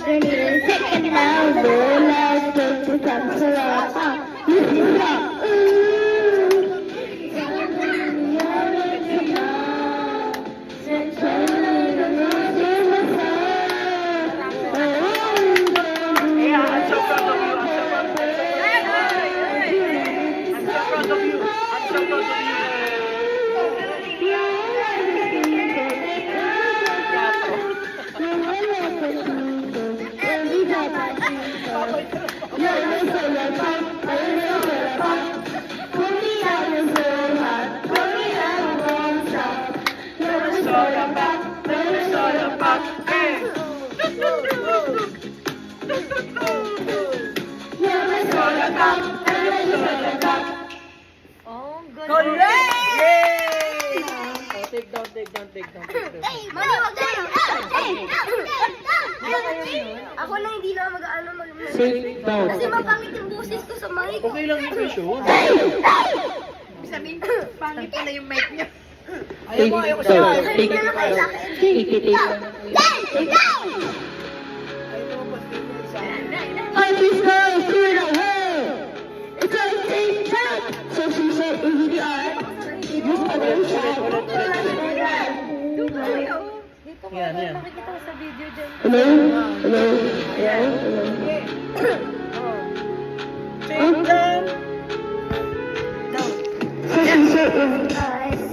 don't need a second now. Let's go to some Sarapa. This is rock. Correct! Yay! Take down. Mali, wag kayo. Ako lang hindi na mag-ano Sit down. Kasi mapangit yung boses ko sa mic. Okay lang ito siya. Sabihin, pangit pala yung mic niya. Ayaw ko siya. Take it. Take it. Life is going through the hole. It's gonna take time. So she said, EDR. This other side. Yan. Makikita ko sa video dyan. Hello? Sit down. So she said,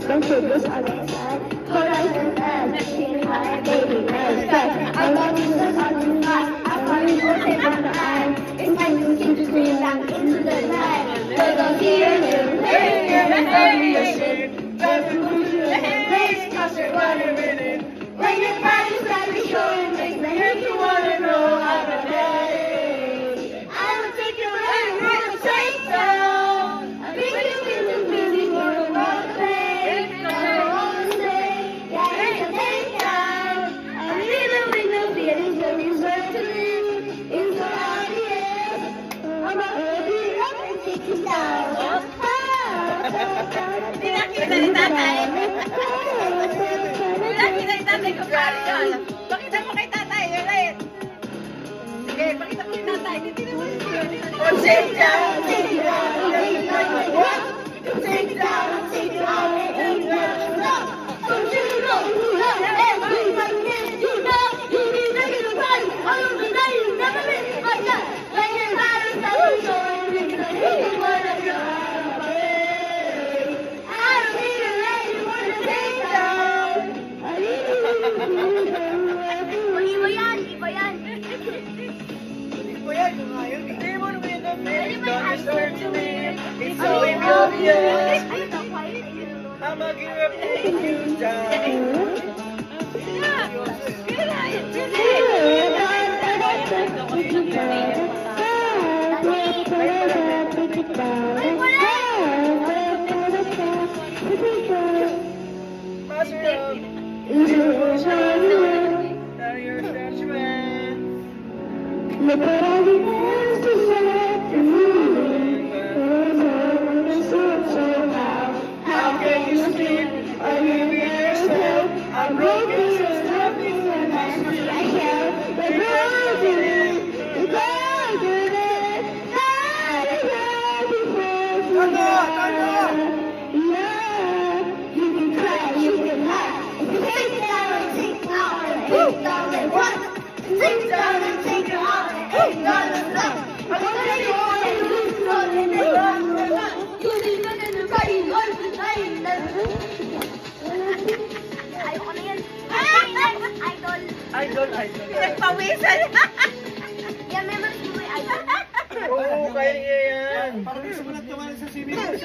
don't say this other side. Hold on to that. Machine high, baby, nice. I love you so hard to fight. I find you okay on the eye. It's time to keep the scream back into the night. So don't hear him. When your body's got me showing things that make you wanna know how to play. I will take you right the straight down. I think you feel the feeling you wanna play. I wanna stay, yeah, it's a takedown. I believe that with no feelings that deserve to live. It's so obvious. I'm not ready, I'm gonna take you down. Pinakita ni tatay. Pinakita ni tatay kung paano yun. Pakita mo kay tatay, ulit. Sige, pakita mo kay tatay. Hindi naman yun. I'll take you down, take you down, take you down, take you down, take you down, take you down. Don't you know who love everybody is? You know you need to get a body. All of the night you never miss like that. When your body's not showing, you can hit you wanna go. I don't need a lady wanna take down. I need you. Iba yan. Hindi mo naman yun ang Ano ba yung start to me. It's so Ay, obvious. ayun ang quiet. I'ma give up you down. Master of now you're judgment. Look what I did to select the movie. How can you sleep? Are you with yourself? I'm broken, so nothing can I can't. The road is it. The road is it. Yeah, you can cry, you can hide. If you take it down and take it out and take it down and what? Take it down and take it out and take it down and what? I'm gonna take you on and lose control and then run and run. You'll be running and crying all the time. Ayoko na yan. Idol. Nagpawisan. Yan, memories mo may idol. Oo, kaya yan. Parang gusto mo lang tumalan sa swimming pool.